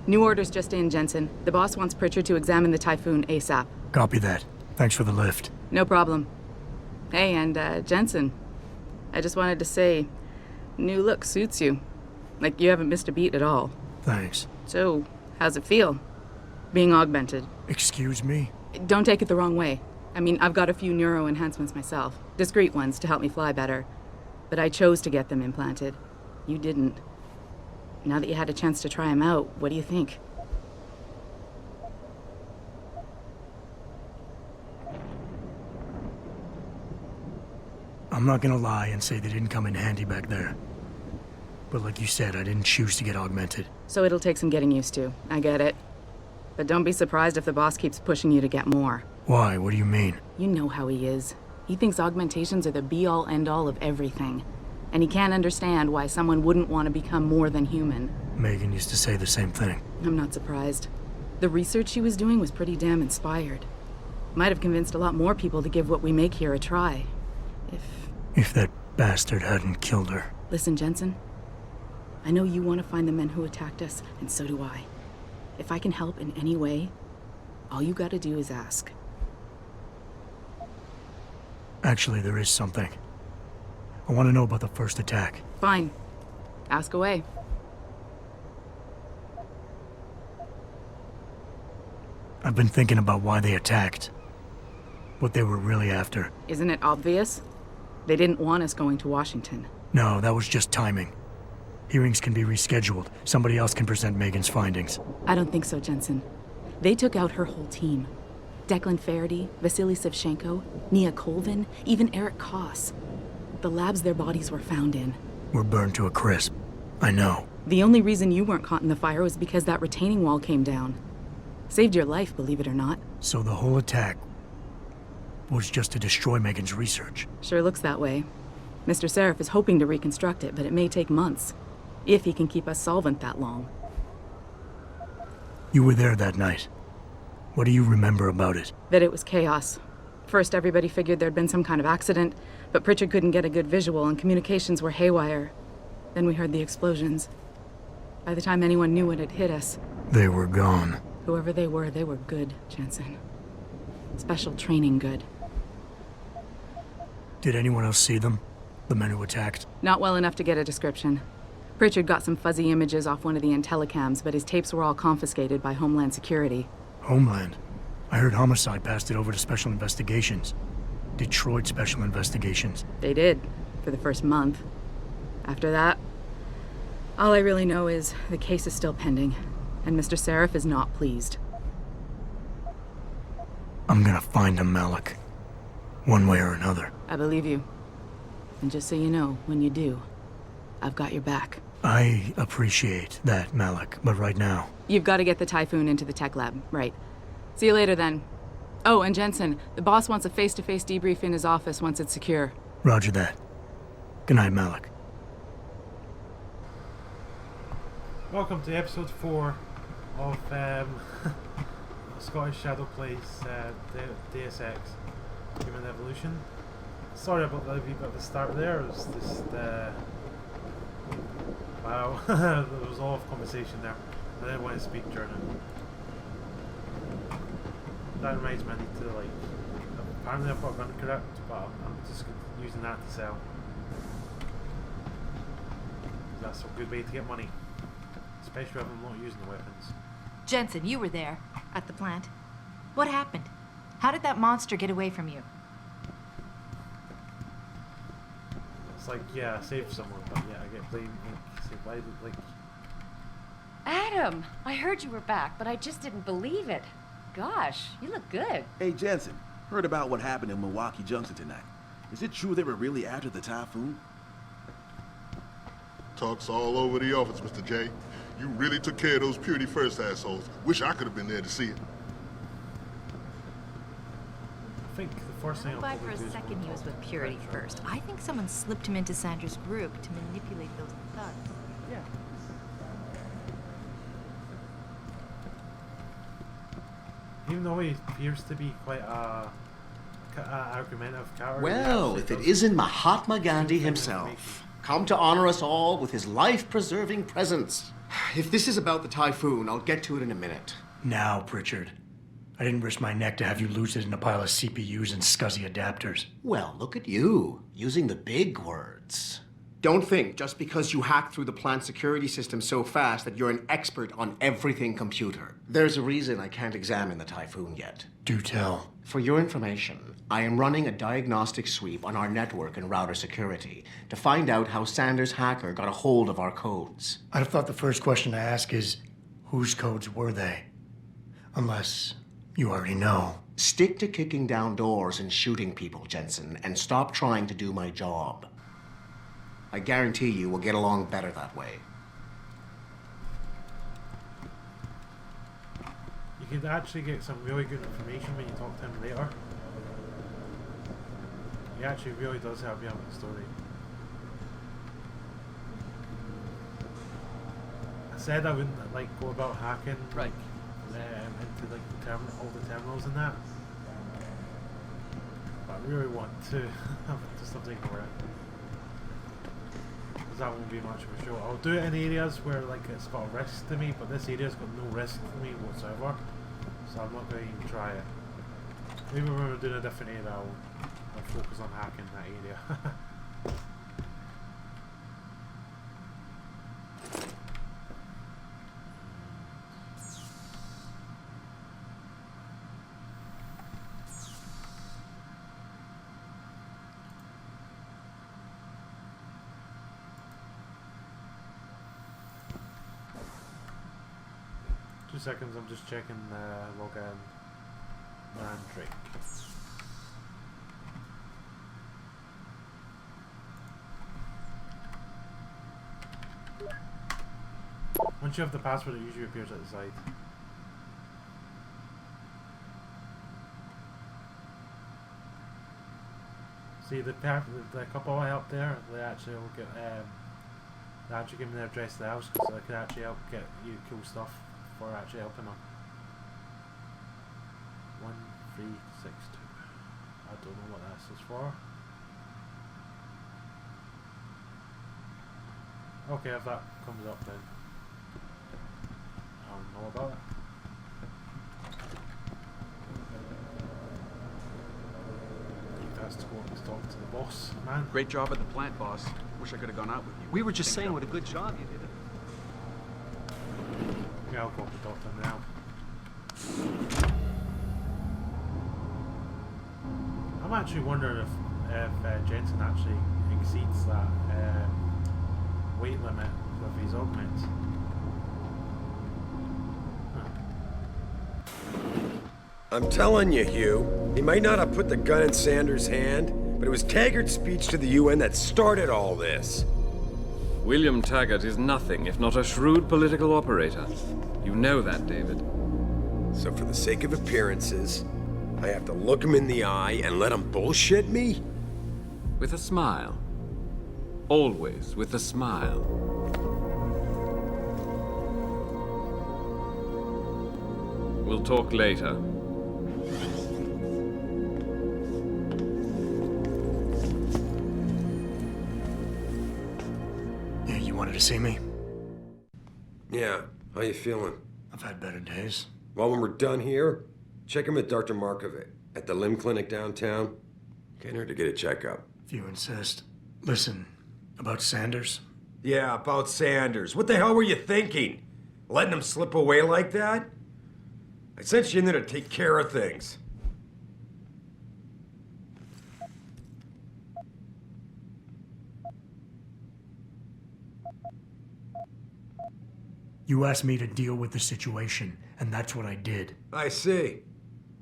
New orders just in, Jensen. The boss wants Pritchard to examine the Typhoon ASAP. Copy that. Thanks for the lift. No problem. Hey, and Jensen, I just wanted to say, new look suits you. Like, you haven't missed a beat at all. Thanks. So, how's it feel? Being augmented? Excuse me? Don't take it the wrong way. I mean, I've got a few neuro enhancements myself. Discreet ones to help me fly better. But I chose to get them implanted. You didn't. Now that you had a chance to try them out, what do you think? I'm not gonna lie and say they didn't come in handy back there. But like you said, I didn't choose to get augmented. So it'll take some getting used to. I get it. But don't be surprised if the boss keeps pushing you to get more. Why? What do you mean? You know how he is. He thinks augmentations are the be-all, end-all of everything. And he can't understand why someone wouldn't want to become more than human. Megan used to say the same thing. I'm not surprised. The research she was doing was pretty damn inspired. Might have convinced a lot more people to give what we make here a try. If that bastard hadn't killed her. Listen, Jensen. I know you want to find the men who attacked us, and so do I. If I can help in any way, all you gotta do is ask. Actually, there is something. I want to know about the first attack. Fine. Ask away. I've been thinking about why they attacked. What they were really after. Isn't it obvious? They didn't want us going to Washington. No, that was just timing. Hearings can be rescheduled. Somebody else can present Megan's findings. I don't think so, Jensen. They took out her whole team. Declan Faraday, Vasily Savchenko, Nia Colvin, even Eric Koss. The labs their bodies were found in. We're burned to a crisp. I know. The only reason you weren't caught in the fire was because that retaining wall came down. Saved your life, believe it or not. So the whole attack was just to destroy Megan's research. Sure looks that way. Mr. Seraph is hoping to reconstruct it, but it may take months. If he can keep us solvent that long. You were there that night. What do you remember about it? That it was chaos. First, everybody figured there'd been some kind of accident, but Pritchard couldn't get a good visual and communications were haywire. Then we heard the explosions. By the time anyone knew what had hit us... They were gone. Whoever they were good, Jensen. Special training good. Did anyone else see them? The men who attacked? Not well enough to get a description. Pritchard got some fuzzy images off one of the Intellicams, but his tapes were all confiscated by Homeland Security. Homeland? I heard Homicide passed it over to Special Investigations. Detroit Special Investigations. They did, for the first month. After that, all I really know is the case is still pending, and Mr. Seraph is not pleased. I'm gonna find him, Malik. One way or another. I believe you. And just so you know, when you do, I've got your back. I appreciate that, Malik, but right now... You've got to get the Typhoon into the tech lab, right. See you later, then. Oh, and Jensen, the boss wants a face-to-face debrief in his office once it's secure. Roger that. Good night, Malik. Welcome to episode 4 of Scottish Shadow Plays Deus Ex Human Evolution. Sorry about the wee bit of the start there. It was just wow, there was a lot of conversation there. I didn't want to speak during it. That reminds me, I need to apparently I've got a gun correct, but I'm just using that to sell. That's a good way to get money, especially if I'm not using the weapons. Jensen, you were there, at the plant. What happened? How did that monster get away from you? It's like, yeah, I saved someone, but yeah, I get blamed. Why, Adam, I heard you were back, but I just didn't believe it. Gosh, you look good. Hey, Jensen, heard about what happened in Milwaukee Junction tonight. Is it true they were really after the Typhoon? Talk's all over the office, Mr. J. You really took care of those Purity First assholes. Wish I could have been there to see it. I think the first thing I'll By for probably a do is second he was with Purity First. I think someone slipped him into Sandra's group to manipulate those thugs. Yeah. Even though he appears to be quite a argumentative character. Well, if it isn't Mahatma Gandhi himself. come to honor us all with his life-preserving presence. If this is about the typhoon, I'll get to it in a minute. Now, Pritchard. I didn't risk my neck to have you lose it in a pile of CPUs and scuzzy adapters. Well, look at you, using the big words. Don't think just because you hacked through the plant security system so fast that you're an expert on everything computer. There's a reason I can't examine the typhoon yet. Do tell. For your information, I am running a diagnostic sweep on our network and router security to find out how Sanders' hacker got a hold of our codes. I'd have thought the first question to ask is, whose codes were they? Unless you already know. Stick to kicking down doors and shooting people, Jensen, and stop trying to do my job. I guarantee you we'll get along better that way. You can actually get some really good information when you talk to him later. He actually really does help you out with the story. I said I wouldn't like go about hacking Right. into like all the terminals and that, but I really want to do something for it. Because that won't be much of a show. I'll do it in areas where like it's got a risk to me, but this area's got no risk to me whatsoever, so I'm not going to even try it. Maybe when we're doing a different area, I'll focus on hacking that area. 2 seconds, I'm just checking login. Mandrake. Once you have the password, it usually appears at the side. See the couple I helped there, they actually will get they actually give me the address of the house because they could actually help get you cool stuff for actually helping them. 1362. I don't know what this is for. Okay, if that comes up then I'll know about it. That's to go up and talk to the boss, man. Great job at the plant, boss. Wish I could have gone out with you. We were just saying what a good job you did. Yeah, I'll go up and talk to him now. I'm actually wondering if Jensen actually exceeds that weight limit of his augments. I'm telling you, Hugh, he might not have put the gun in Sanders' hand, but it was Taggart's speech to the UN that started all this. William Taggart is nothing if not a shrewd political operator. You know that, David. So for the sake of appearances, I have to look him in the eye and let him bullshit me? With a smile. Always with a smile. We'll talk later. Yeah, you wanted to see me? Yeah, how you feeling? I've had better days. Well, when we're done here, check him with Dr. Markovic at the limb clinic downtown. Can't hurt to get a checkup. If you insist. Listen, about Sanders? Yeah, about Sanders. What the hell were you thinking? Letting him slip away like that? I sent you in there to take care of things. You asked me to deal with the situation, and that's what I did. I see.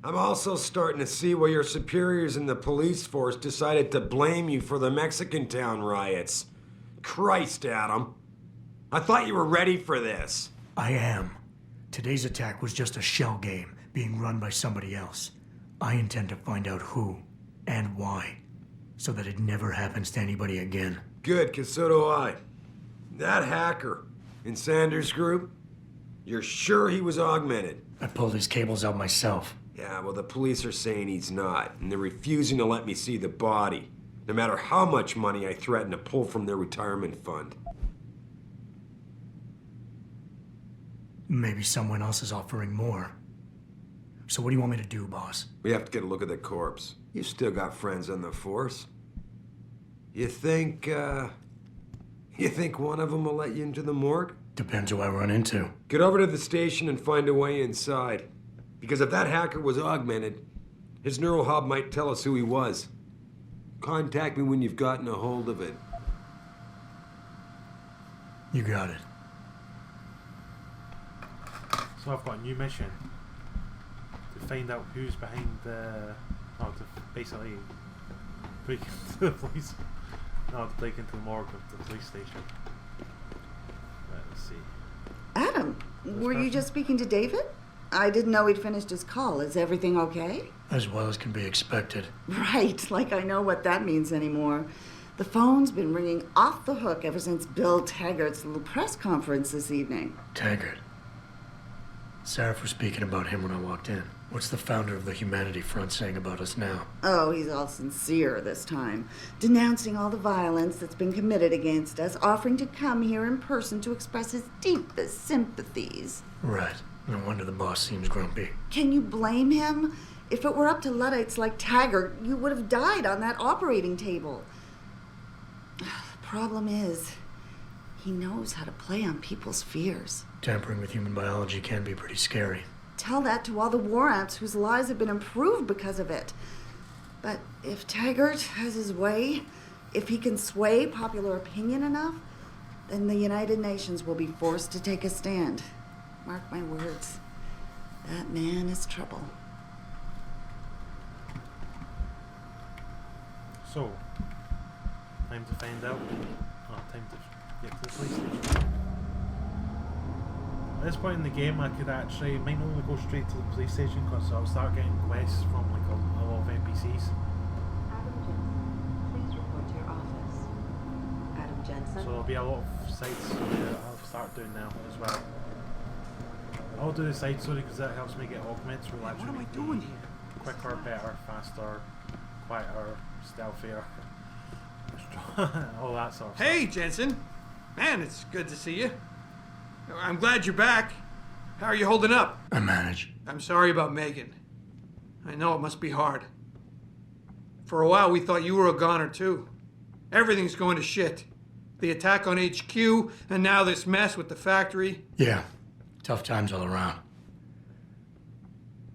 I'm also starting to see why your superiors in the police force decided to blame you for the Mexican town riots. Christ, Adam. I thought you were ready for this. I am. Today's attack was just a shell game being run by somebody else. I intend to find out who and why, so that it never happens to anybody again. Good, 'cause so do I. That hacker in Sanders' group, you're sure he was augmented? I pulled his cables out myself. Yeah, well, the police are saying he's not, and they're refusing to let me see the body. no matter how much money I threaten to pull from their retirement fund. Maybe someone else is offering more. So what do you want me to do, boss? We have to get a look at the corpse. You still got friends on the force. You think one of them will let you into the morgue? Depends who I run into. Get over to the station and find a way inside. Because if that hacker was augmented, his neural hub might tell us who he was. Contact me when you've gotten a hold of it. You got it. So I've got a new mission to find out who's behind the... Oh, to basically break into the police... No, to break into the morgue of the police station. Let's see. Adam, were you just speaking to David? I didn't know he'd finished his call. Is everything okay? As well as can be expected. Right, like I know what that means anymore. The phone's been ringing off the hook ever since Bill Taggart's little press conference this evening. Taggart. Sarah was speaking about him when I walked in. What's the founder of the Humanity Front saying about us now? Oh, he's all sincere this time, denouncing all the violence that's been committed against us, offering to come here in person to express his deepest sympathies. Right. No wonder the boss seems grumpy. Can you blame him? If it were up to Luddites like Taggart, you would have died on that operating table. The problem is, he knows how to play on people's fears. Tampering with human biology can be pretty scary. Tell that to all the war ants whose lives have been improved because of it. But if Taggart has his way, if he can sway popular opinion enough, then the United Nations will be forced to take a stand. Mark my words. That man is trouble. So, time to find out. Oh, time to get to the police station. At this point in the game, I could actually, might not only go straight to the police station because I'll start getting quests from like a lot of NPCs. Adam Jensen, please report to your office. Adam Jensen. So there'll be a lot of sites that I'll start doing now as well. I'll do the side story because that helps me get augments. Will actually What am I make doing me here? quicker, better, faster, quieter, stealthier, all that sort of Hey, Jensen. Man, it's good to see you. I'm glad you're back. How are you holding up? I manage. I'm sorry about Megan. I know it must be hard. For a while, we thought you were a goner, too. Everything's going to shit. The attack on HQ, and now this mess with the factory. Yeah. Tough times all around.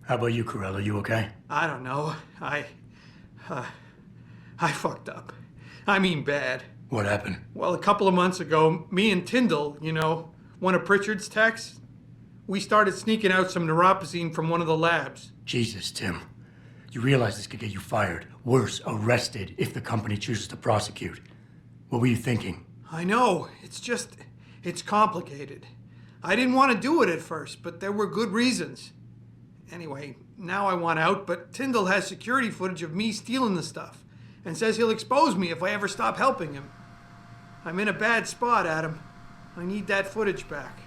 How about you, Corella? You okay? I don't know. I fucked up. I mean bad. What happened? Well, a couple of months ago, me and Tyndall, you know, one of Pritchard's techs, we started sneaking out some neuropozyne from one of the labs. Jesus, Tim. You realize this could get you fired. Worse, arrested if the company chooses to prosecute. What were you thinking? I know. It's complicated. I didn't want to do it at first, but there were good reasons. Anyway, now I want out, but Tyndall has security footage of me stealing the stuff and says he'll expose me if I ever stop helping him. I'm in a bad spot, Adam. I need that footage back.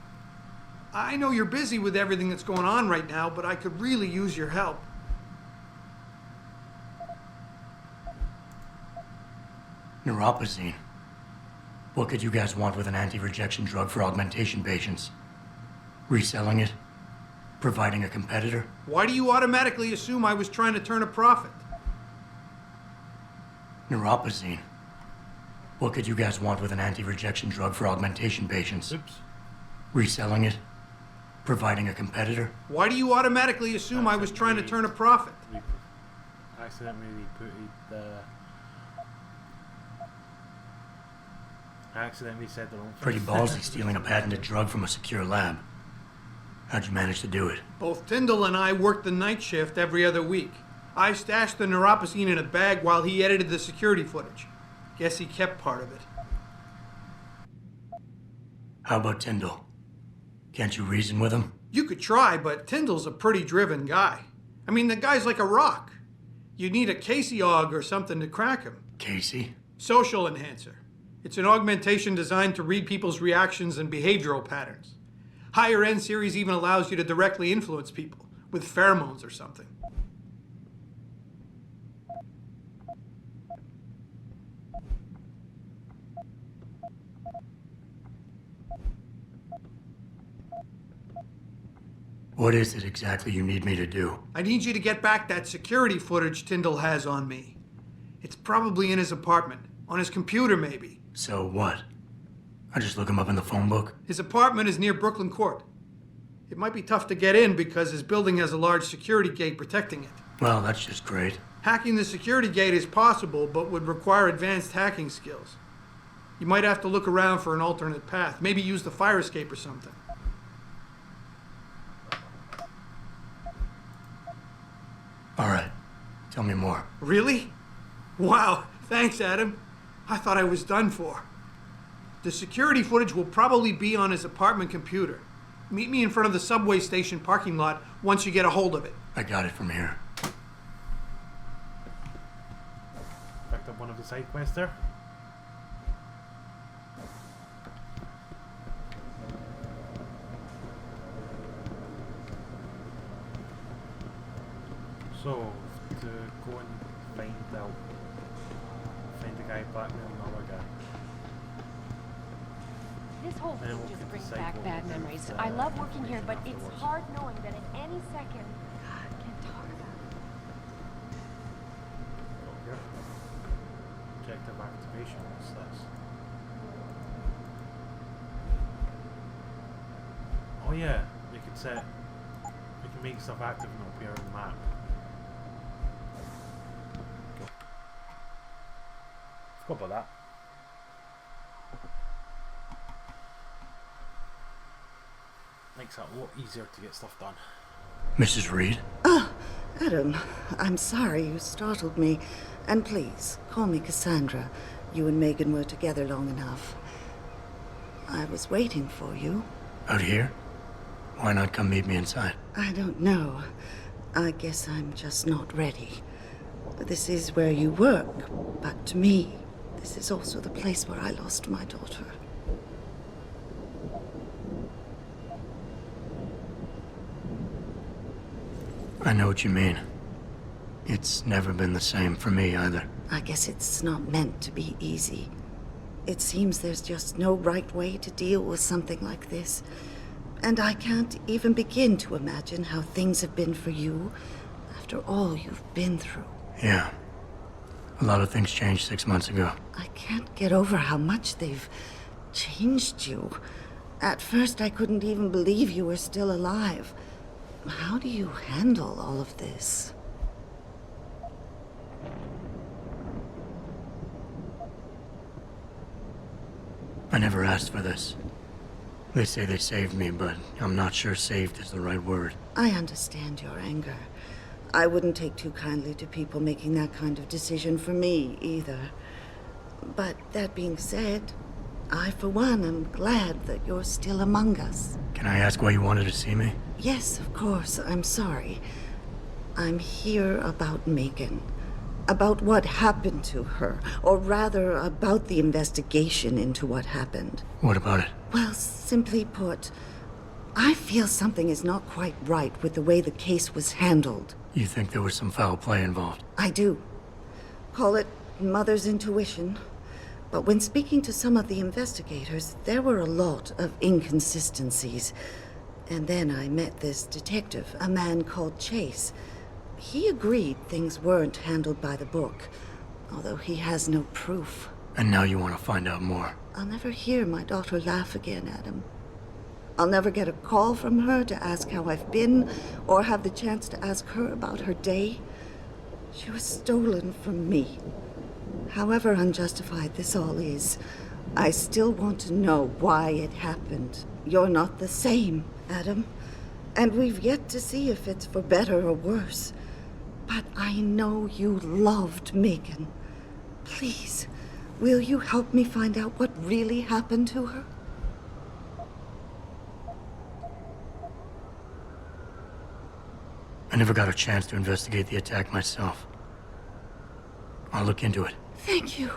I know you're busy with everything that's going on right now, but I could really use your help. Neuropozyne. What could you guys want with an anti-rejection drug for augmentation patients? Reselling it? Providing a competitor? Why do you automatically assume I was trying to turn a profit? Neuropozyne. What could you guys want with an anti-rejection drug for augmentation patients? Oops. Reselling it? Providing a competitor? Why do you automatically assume I was trying to turn a profit? I accidentally said the wrong thing. Pretty ballsy stealing a patented drug from a secure lab. How'd you manage to do it? Both Tyndall and I worked the night shift every other week. I stashed the neuropozyne in a bag while he edited the security footage. Guess he kept part of it. How about Tyndall? Can't you reason with him? You could try, but Tyndall's a pretty driven guy. I mean, the guy's like a rock. You'd need a Casey aug or something to crack him. Casey? Social enhancer. It's an augmentation designed to read people's reactions and behavioral patterns. Higher end series even allows you to directly influence people with pheromones or something. What is it exactly you need me to do? I need you to get back that security footage Tyndall has on me. It's probably in his apartment. On his computer, maybe. So what? I just look him up in the phone book? His apartment is near Brooklyn Court. It might be tough to get in because his building has a large security gate protecting it. Well, that's just great. Hacking the security gate is possible, but would require advanced hacking skills. You might have to look around for an alternate path. Maybe use the fire escape or something. All right. Tell me more. Really? Wow. Thanks, Adam. I thought I was done for. The security footage will probably be on his apartment computer. Meet me in front of the subway station parking lot once you get a hold of it. I got it from here. Picked up one of the side quests there. So, to go and find the guy blackmailing another guy. This whole Then thing we'll just get brings the back cycle bad with, memories. I love working here, but it's afterwards. hard knowing that at any second, I can't talk about it. Here. Objective activation, what's this? Oh yeah, we can make stuff active and it'll appear on the map. Forgot about that. Makes it a lot easier to get stuff done. Mrs. Reed? Adam, I'm sorry you startled me. And please, call me Cassandra. You and Megan were together long enough. I was waiting for you. Out here? Why not come meet me inside? I don't know. I guess I'm just not ready. This is where you work, but to me, this is also the place where I lost my daughter. I know what you mean. It's never been the same for me either. I guess it's not meant to be easy. It seems there's just no right way to deal with something like this. And I can't even begin to imagine how things have been for you after all you've been through. Yeah. A lot of things changed 6 months ago. I can't get over how much they've changed you. At first, I couldn't even believe you were still alive. How do you handle all of this? I never asked for this. They say they saved me, but I'm not sure saved is the right word. I understand your anger. I wouldn't take too kindly to people making that kind of decision for me, either. But that being said, I, for one, am glad that you're still among us. Can I ask why you wanted to see me? Yes, of course. I'm sorry. I'm here about Megan. About what happened to her. Or rather, about the investigation into what happened. What about it? Well, simply put, I feel something is not quite right with the way the case was handled. You think there was some foul play involved? I do. Call it mother's intuition. But when speaking to some of the investigators, there were a lot of inconsistencies. And then I met this detective, a man called Chase. He agreed things weren't handled by the book, although he has no proof. And now you want to find out more? I'll never hear my daughter laugh again, Adam. I'll never get a call from her to ask how I've been, or have the chance to ask her about her day. She was stolen from me. However unjustified this all is, I still want to know why it happened. You're not the same, Adam. And we've yet to see if it's for better or worse. But I know you loved Megan. Please, will you help me find out what really happened to her? I never got a chance to investigate the attack myself. I'll look into it. Thank you.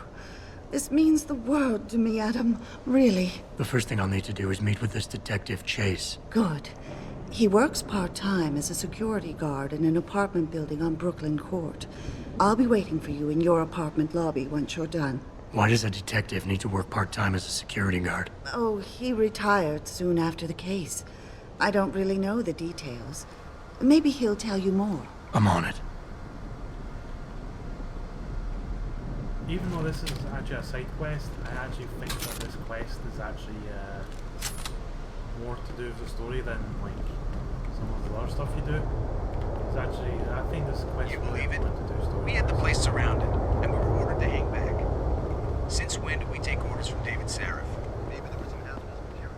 This means the world to me, Adam. Really. The first thing I'll need to do is meet with this detective, Chase. Good. He works part-time as a security guard in an apartment building on Brooklyn Court. I'll be waiting for you in your apartment lobby once you're done. Why does a detective need to work part-time as a security guard? Oh, he retired soon after the case. I don't really know the details. Maybe he'll tell you more. I'm on it. Even though this is actually a side quest, I actually think that this quest is actually more to do with the story than like some of the other stuff you do. It's actually, I think this quest You really believe it? more to do story. We had the place surrounded, and we were ordered to hang back. Since when did we take orders from David Sarif? Maybe there was some hazardous material.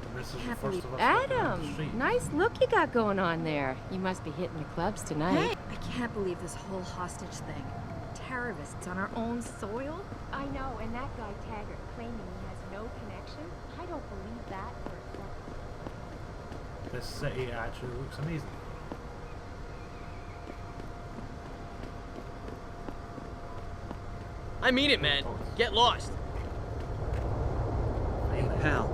And this is the Can't first believe of us walking down the Adam, street. nice look you got going on there. You must be hitting the clubs tonight. Hey, I can't believe this whole hostage thing. Terrorists on our own soil? I know, and that guy Taggart claiming he has no connection. I don't believe that for a second. This city actually looks amazing. I mean it, man. Get lost. Hey, pal.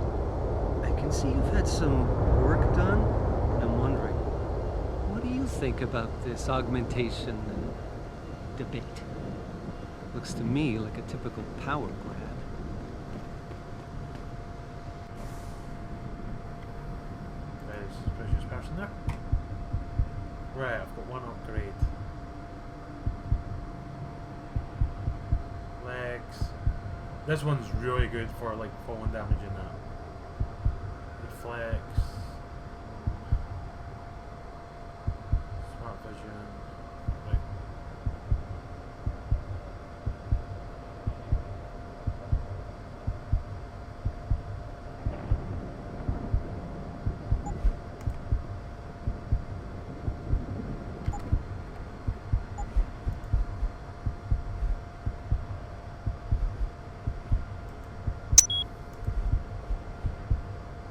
I can see you've had some work done, and I'm wondering, what do you think about this augmentation and debate? Looks to me like a typical power grab. Very suspicious person there. Right, I've got one upgrade. Legs. This one's really good for like falling damage in that. Reflex. Smart vision. Right.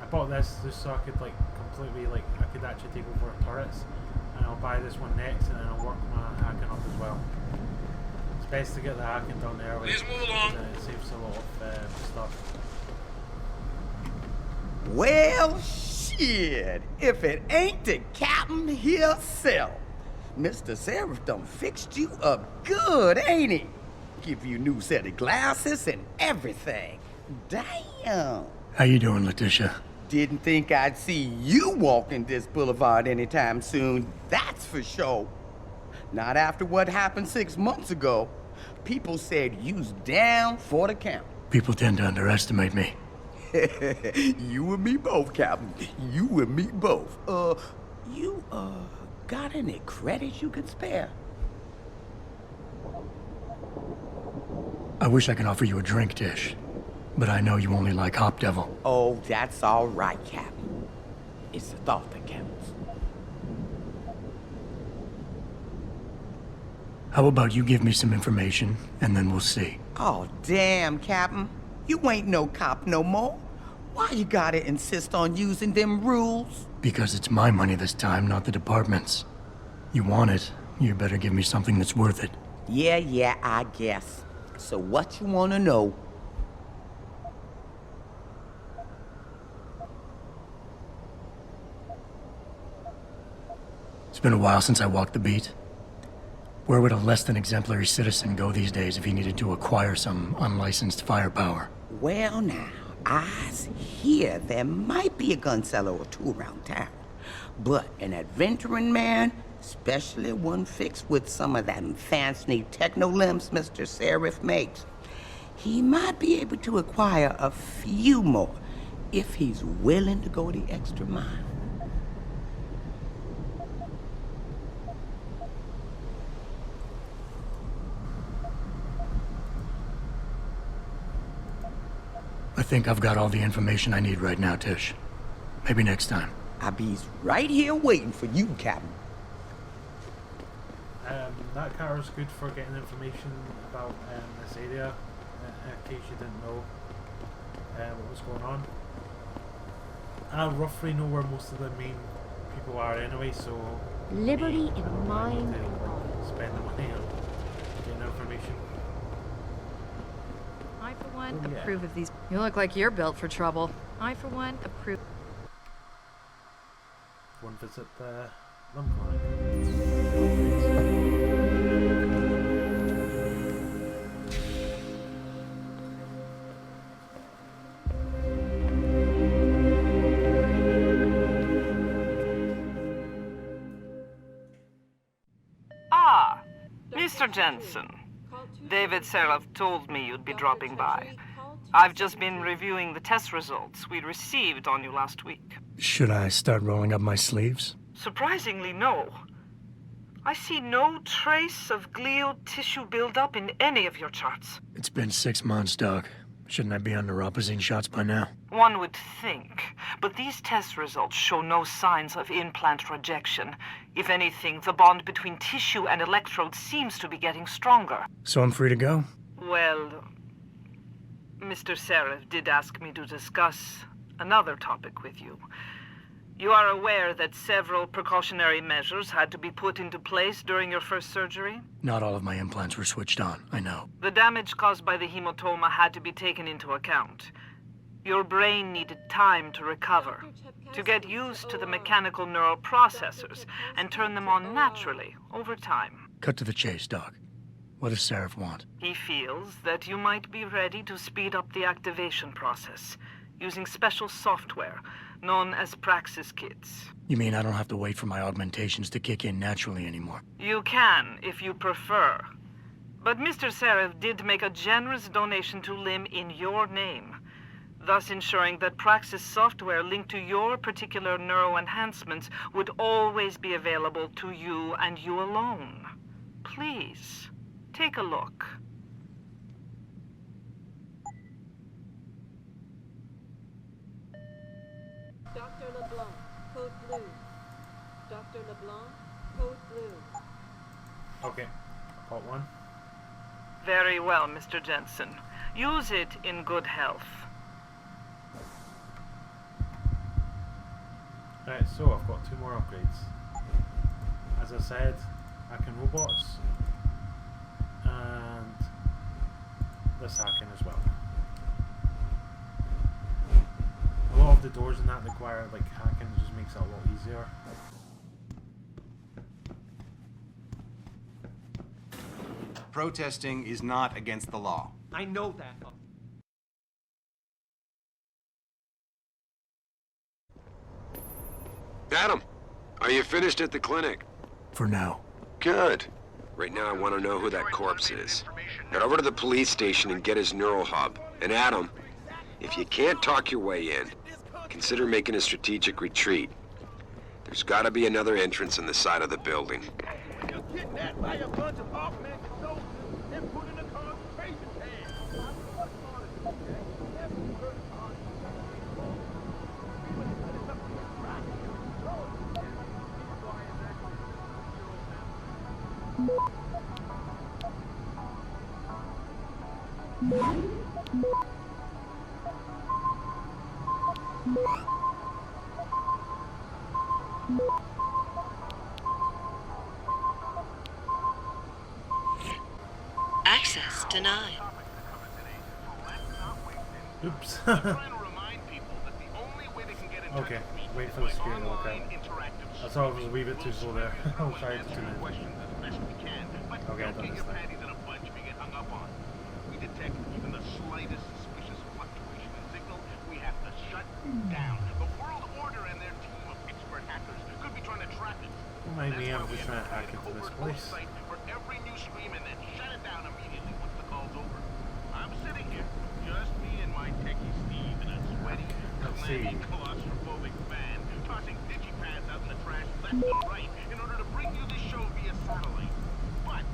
I bought this just so I could like completely like I could actually take over turrets, and I'll buy this one next, and then I'll work my hacking up as well. It's best to get the hacking done early. Please move along. Then it saves a lot of stuff. Well, shit. If it ain't the captain himself. Mr. Sarif done fixed you up good, ain't he? Give you new set of glasses and everything. Damn. How you doing, Letitia? Didn't think I'd see you walking this boulevard anytime soon, that's for sure. Not after what happened 6 months ago. People said you's down for the count. People tend to underestimate me. You and me both, Captain. You and me both. You got any credits you could spare? I wish I could offer you a drink, Tish. But I know you only like Hop Devil. Oh, that's all right, Captain. It's the thought that counts. How about you give me some information, and then we'll see. Oh, damn, Captain. You ain't no cop no more. Why you gotta insist on using them rules? Because it's my money this time, not the department's. You want it, you better give me something that's worth it. Yeah, I guess. So what you wanna know? It's been a while since I walked the beat. Where would a less than exemplary citizen go these days if he needed to acquire some unlicensed firepower? Well, now, I hear there might be a gun seller or two around town. But an adventuring man, especially one fixed with some of them fancy techno-limbs Mr. Sarif makes, he might be able to acquire a few more if he's willing to go the extra mile. I think I've got all the information I need right now, Tish. Maybe next time. I'll be right here waiting for you, Captain. That car is good for getting information about this area, in case you didn't know what was going on. I roughly know where most of the main people are anyway, so... Liberty in mind. Spend the money on getting information. I, for one, Oh, yeah. approve of these. You look like you're built for trouble. I, for one, approve. One visit the limb clinic. Mr. Jensen, David Seraph told me you'd be dropping by. I've just been reviewing the test results we received on you last week. Should I start rolling up my sleeves? Surprisingly, no. I see no trace of glial tissue buildup in any of your charts. It's been 6 months, Doc. Shouldn't I be on neuropozyne shots by now? One would think, but these test results show no signs of implant rejection. If anything, the bond between tissue and electrodes seems to be getting stronger. So I'm free to go? Well, Mr. Seraph did ask me to discuss another topic with you. You are aware that several precautionary measures had to be put into place during your first surgery? Not all of my implants were switched on, I know. The damage caused by the hematoma had to be taken into account. Your brain needed time to recover, to get used to the mechanical neural processors and turn them on naturally over time. Cut to the chase, Doc. What does Seraph want? He feels that you might be ready to speed up the activation process using special software known as Praxis kits. You mean I don't have to wait for my augmentations to kick in naturally anymore? You can, if you prefer. But Mr. Seraph did make a generous donation to LIM in your name, thus ensuring that Praxis software linked to your particular neuroenhancements would always be available to you and you alone. Please, take a look. Dr. LeBlanc, code blue. Dr. LeBlanc, code blue. Okay, got one. Very well, Mr. Jensen. Use it in good health. Right, so I've got 2 more upgrades. As I said, hacking robots and this hacking as well. A lot of the doors in that require like hacking, it just makes it a lot easier. Protesting is not against the law. I know that. Adam, are you finished at the clinic? For now. Good. Right now I want to know who that corpse is. Head over to the police station and get his neural hub. And Adam, if you can't talk your way in, consider making a strategic retreat. There's gotta be another entrance on the side of the building. Access denied. Oops. Okay, wait for the screen to look out. I thought it was a wee bit too slow there. I'll try to tune in. Okay, I've done this thing. We detect even the slightest suspicious fluctuation in signal, we have to shut down. The World Order and their team of expert hackers could be trying to track it. Don't mind me, I'm just trying to hack into this place. For every new stream and then shut it down immediately once the call's over. I'm sitting here, just me and my techie Steve in a sweaty, clammy, claustrophobic van, tossing digipads out in the trash left and right in order to bring you the show via satellite. But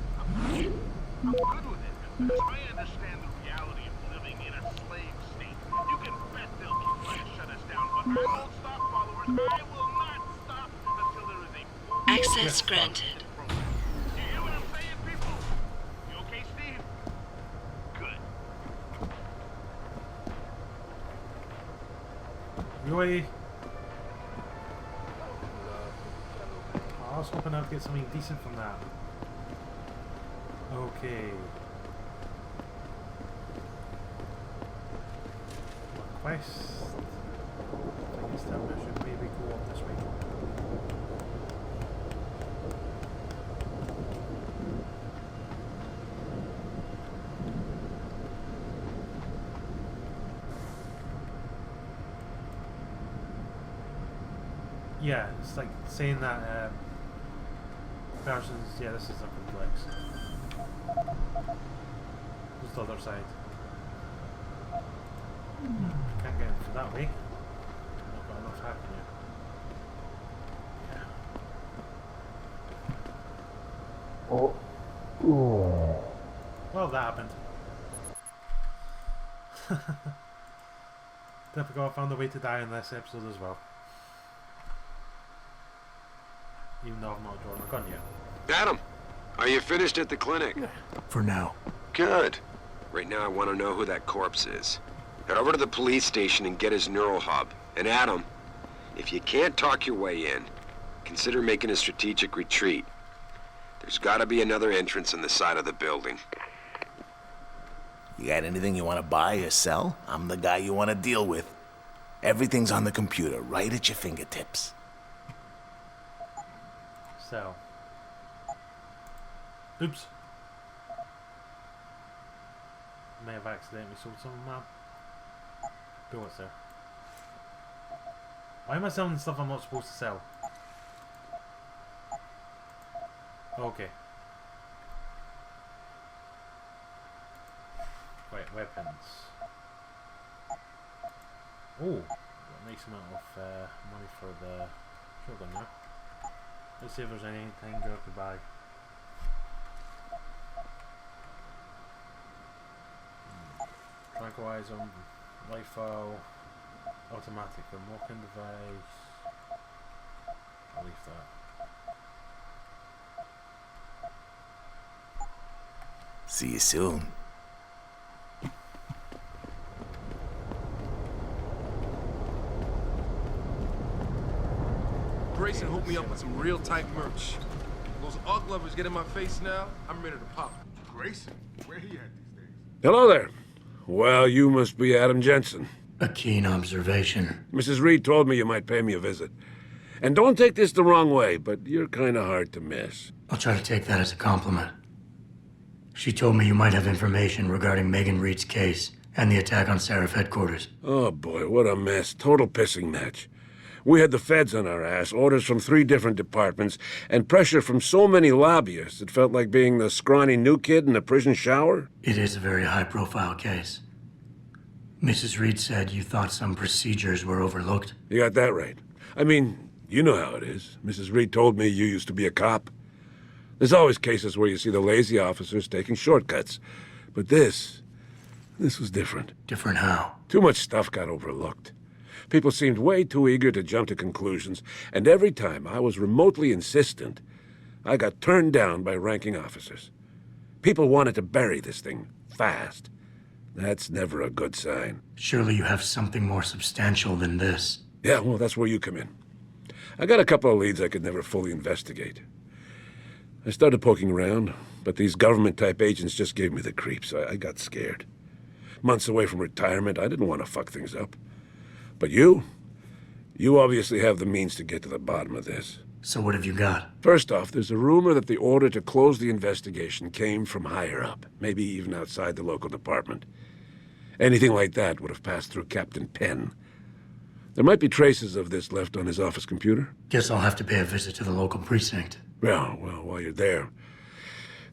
I'm good with it, because I understand the reality of living in a slave state. You can bet they'll keep trying to shut us down, but I won't stop, followers. I will not stop until there is a access granted. You hear what I'm saying, people? You okay, Steve? Good. Really? I was hoping I'd get something decent from that. Okay. Quest. I guess that I should maybe go up this way. Yeah, it's like saying that versions. Yeah, this is a complex. Who's the other side? Can't get in through that way. Not got enough hacking yet. Well, that happened. Typical, I found a way to die in this episode as well. Even though I've not drawn a gun yet. Adam, are you finished at the clinic? For now. Good. Right now I want to know who that corpse is. Head over to the police station and get his neural hub. And Adam, if you can't talk your way in, consider making a strategic retreat. There's gotta be another entrance on the side of the building. You got anything you want to buy or sell? I'm the guy you want to deal with. Everything's on the computer, right at your fingertips. So. Oops. May have accidentally sold some of my bullets there. Why am I selling stuff I'm not supposed to sell? Okay. Right, weapons. Oh, got a nice amount of money for the shotgun there. Let's see if there's anything good to buy. Tranquilizer, rifle, automatic unlocking device. I'll leave that. See you soon. Grayson hooked me up with some real tight merch. Those UGG lovers get in my face now, I'm ready to pop. Grayson? Where he at these days? Hello there. Well, you must be Adam Jensen. A keen observation. Mrs. Reed told me you might pay me a visit. And don't take this the wrong way, but you're kind of hard to miss. I'll try to take that as a compliment. She told me you might have information regarding Megan Reed's case and the attack on Seraph headquarters. Oh boy, what a mess. Total pissing match. We had the feds on our ass, orders from 3 different departments, and pressure from so many lobbyists it felt like being the scrawny new kid in a prison shower. It is a very high-profile case. Mrs. Reed said you thought some procedures were overlooked. You got that right. I mean, you know how it is. Mrs. Reed told me you used to be a cop. There's always cases where you see the lazy officers taking shortcuts. But this was different. Different how? Too much stuff got overlooked. People seemed way too eager to jump to conclusions, and every time I was remotely insistent, I got turned down by ranking officers. People wanted to bury this thing fast. That's never a good sign. Surely you have something more substantial than this. Yeah, well, that's where you come in. I got a couple of leads I could never fully investigate. I started poking around, but these government-type agents just gave me the creeps. I got scared. Months away from retirement, I didn't want to fuck things up. But you obviously have the means to get to the bottom of this. So what have you got? First off, there's a rumor that the order to close the investigation came from higher up, maybe even outside the local department. Anything like that would have passed through Captain Penn. There might be traces of this left on his office computer. Guess I'll have to pay a visit to the local precinct. Well, while you're there,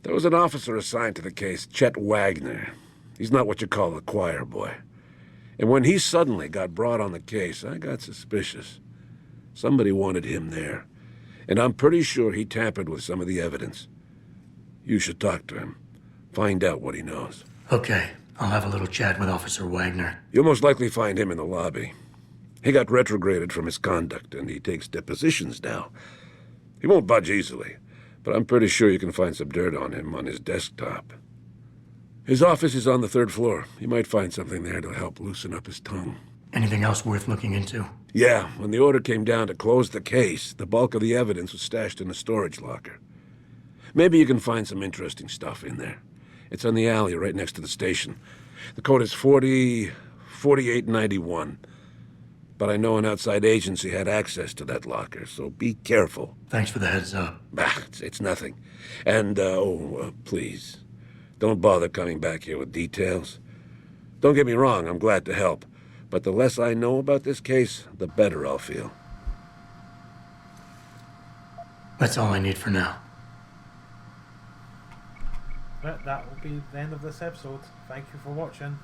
there was an officer assigned to the case, Chet Wagner. He's not what you call a choir boy. And when he suddenly got brought on the case, I got suspicious. Somebody wanted him there. And I'm pretty sure he tampered with some of the evidence. You should talk to him. Find out what he knows. Okay, I'll have a little chat with Officer Wagner. You'll most likely find him in the lobby. He got retrograded from his conduct, and he takes depositions now. He won't budge easily, but I'm pretty sure you can find some dirt on him on his desktop. His office is on the 3rd floor. You might find something there to help loosen up his tongue. Anything else worth looking into? Yeah, when the order came down to close the case, the bulk of the evidence was stashed in a storage locker. Maybe you can find some interesting stuff in there. It's on the alley right next to the station. The code is 4891. But I know an outside agency had access to that locker, so be careful. Thanks for the heads up. Bah, it's nothing. And, please, don't bother coming back here with details. Don't get me wrong, I'm glad to help. But the less I know about this case, the better I'll feel. That's all I need for now. But that will be the end of this episode. Thank you for watching.